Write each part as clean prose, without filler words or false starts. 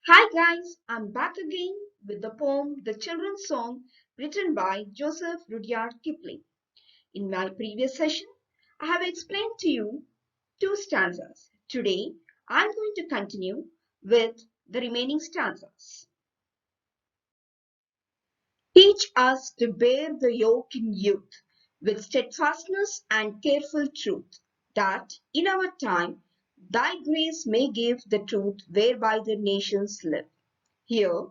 Hi guys, I'm back again with the poem The Children's Song written by Joseph Rudyard Kipling. In my previous session, I have explained to you two stanzas. Today, I'm going to continue with the remaining stanzas. Teach us to bear the yoke in youth with steadfastness and careful truth, that in our time thy grace may give the truth whereby the nations live. Here,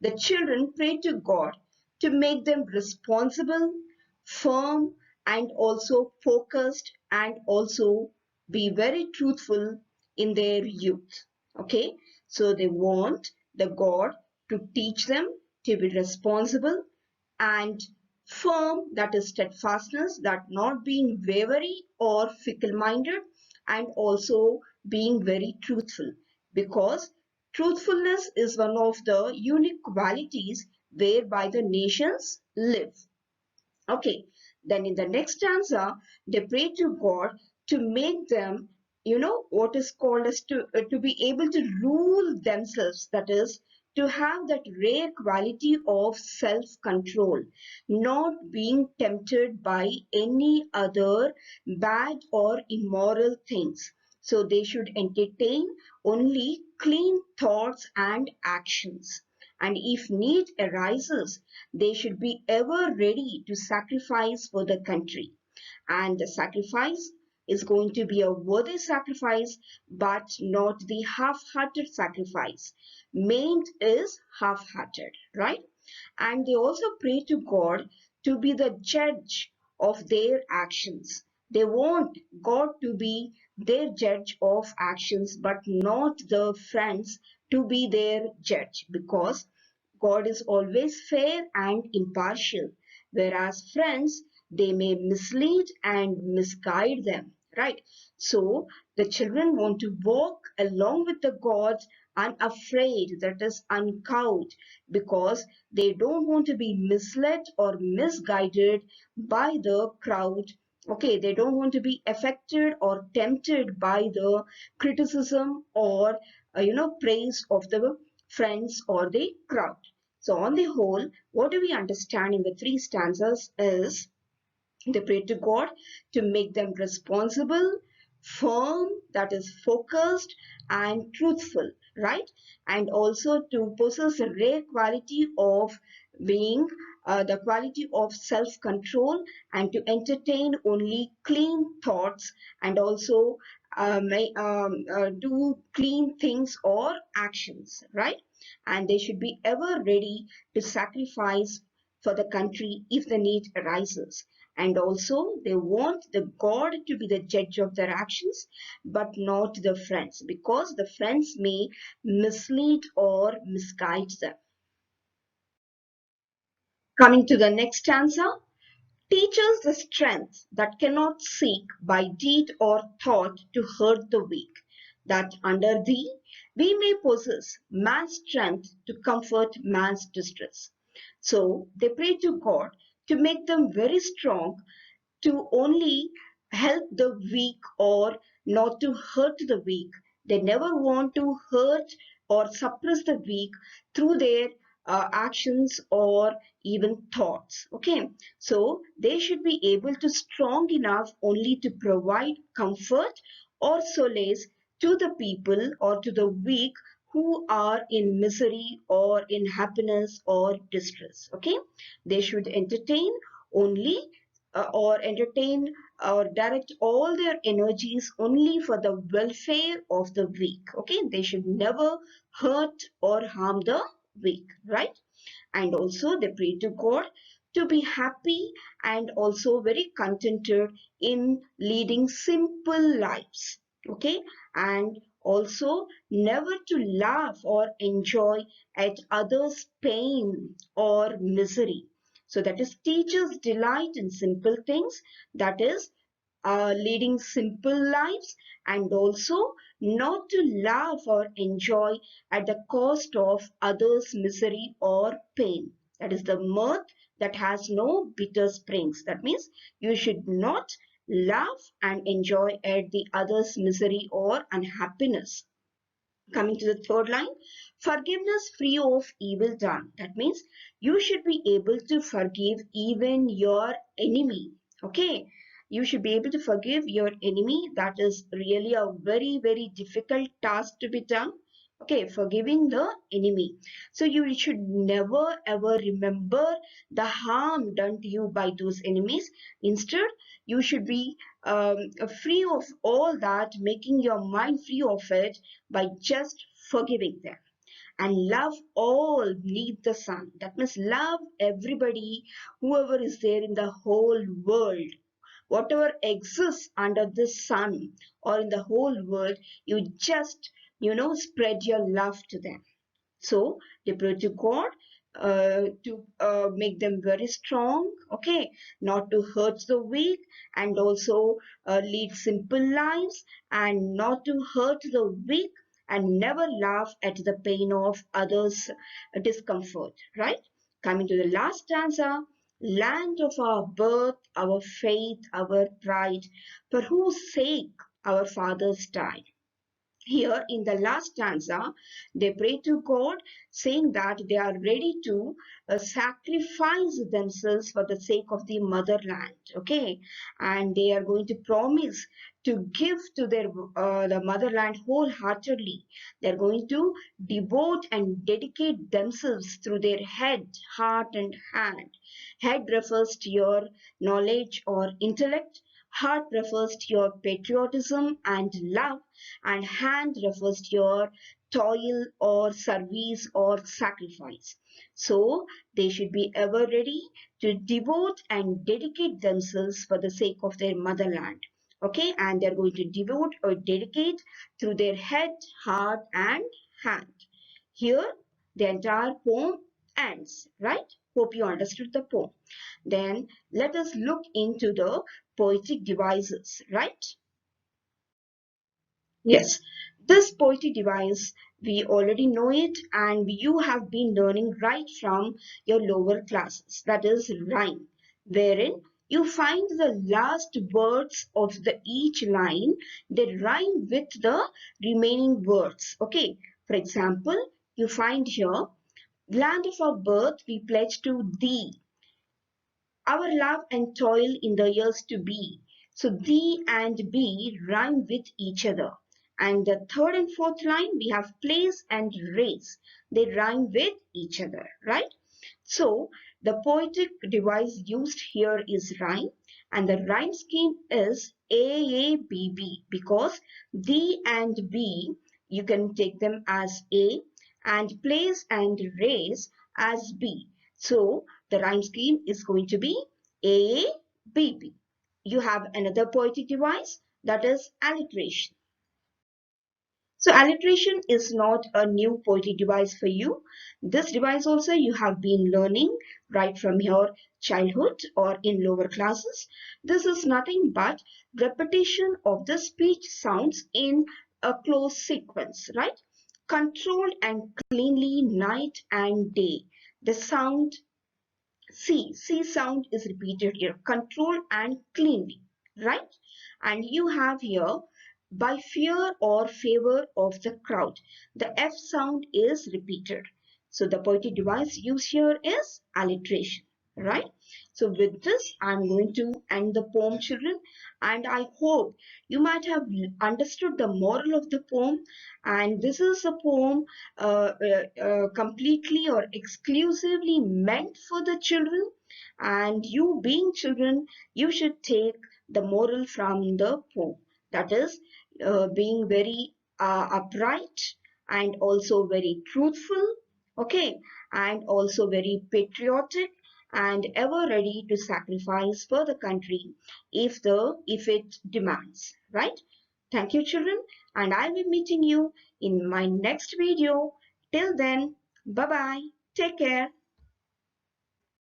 the children pray to God to make them responsible, firm, and also focused, and also be very truthful in their youth. Okay, so they want the God to teach them to be responsible and firm, that is steadfastness, that not being wavering or fickle minded, and also being very truthful, because truthfulness is one of the unique qualities whereby the nations live. Okay, then in the next stanza, they pray to God to make them, what is called as to be able to rule themselves. That is, to have that rare quality of self-control, not being tempted by any other bad or immoral things. So they should entertain only clean thoughts and actions. And if need arises, they should be ever ready to sacrifice for the country. And the sacrifice is going to be a worthy sacrifice, but not the half-hearted sacrifice. Meant is half-hearted, right? And they also pray to God to be the judge of their actions. They want God to be their judge of actions, but not the friends to be their judge, because God is always fair and impartial, whereas friends, they may mislead and misguide them, right? So the children want to walk along with the gods unafraid, that is uncowed, because they don't want to be misled or misguided by the crowd. Okay, they don't want to be affected or tempted by the criticism or praise of the friends or the crowd. So on the whole, what do we understand in the three stanzas is they pray to God to make them responsible, firm, that is focused, and truthful, right? And also to possess a rare quality of being the quality of self control, and to entertain only clean thoughts, and also do clean things or actions, right? And they should be ever ready to sacrifice for the country if the need arises. And also they want the God to be the judge of their actions, but not the friends, because the friends may mislead or misguide them. Coming to the next stanza, teach us the strength that cannot seek by deed or thought to hurt the weak, that under thee we may possess man's strength to comfort man's distress. So they pray to God to make them very strong, to only help the weak or not to hurt the weak. They never want to hurt or suppress the weak through their actions or even thoughts. Okay, so they should be able to strong enough only to provide comfort or solace to the people or to the weak who are in misery or in happiness or distress. Okay, they should entertain only or entertain or direct all their energies only for the welfare of the weak. Okay, they should never hurt or harm the weak, right? And also they pray to God to be happy and also very contented in leading simple lives. Okay, and also never to laugh or enjoy at others' pain or misery. So that is teachers delight in simple things, that is leading simple lives, and also not to laugh or enjoy at the cost of others' misery or pain. That is the mirth that has no bitter springs. That means you should not laugh and enjoy at the others' misery or unhappiness. Coming to the third line, forgiveness free of evil done. That means you should be able to forgive even your enemy. Okay, you should be able to forgive your enemy. That is really a very, very difficult task to be done. Okay, forgiving the enemy. So you should never ever remember the harm done to you by those enemies. Instead, you should be free of all that, making your mind free of it by just forgiving them. And love all beneath the sun. That means love everybody, whoever is there in the whole world. Whatever exists under the sun or in the whole world, you just, spread your love to them. So they pray to God to make them very strong, okay, not to hurt the weak, and also lead simple lives, and not to hurt the weak, and never laugh at the pain of others' discomfort, right? Coming to the last stanza, land of our birth, our faith, our pride, for whose sake our fathers died. Here in the last stanza, they pray to God, saying that they are ready to sacrifice themselves for the sake of the motherland. Okay, and they are going to promise to give to their the motherland wholeheartedly. They are going to devote and dedicate themselves through their head, heart, and hand. Head refers to your knowledge or intellect. Heart refers to your patriotism and love, and hand refers to your toil or service or sacrifice. So they should be ever ready to devote and dedicate themselves for the sake of their motherland. Okay, and they're going to devote or dedicate through their head, heart, and hand. Here, the entire poem ends, right? Hope you understood the poem. Then let us look into the poetic devices, right? Yes, this poetry device, we already know it and you have been learning right from your lower classes. That is rhyme, wherein you find the last words of the each line, they rhyme with the remaining words. Okay, for example, you find here, land of our birth we pledge to thee, our love and toil in the years to be. So thee and be rhyme with each other. And the third and fourth line, we have place and race. They rhyme with each other, right? So the poetic device used here is rhyme, and the rhyme scheme is AABB, because thee and be, you can take them as A, and place and race as B. So the rhyme scheme is going to be AABB. You have another poetic device, that is alliteration. So alliteration is not a new poetic device for you. This device also you have been learning right from your childhood or in lower classes. This is nothing but repetition of the speech sounds in a close sequence, right? Controlled and cleanly night and day. The sound C sound is repeated here, controlled and cleanly, right? And you have here, by fear or favor of the crowd. The F sound is repeated. So the poetic device used here is alliteration, right? So with this, I'm going to end the poem, children, and I hope you might have understood the moral of the poem. And this is a poem completely or exclusively meant for the children, and you being children, you should take the moral from the poem, that is being very upright and also very truthful, okay, and also very patriotic and ever ready to sacrifice for the country if it demands, right? Thank you, children, and I'll be meeting you in my next video. Till then, bye bye, take care.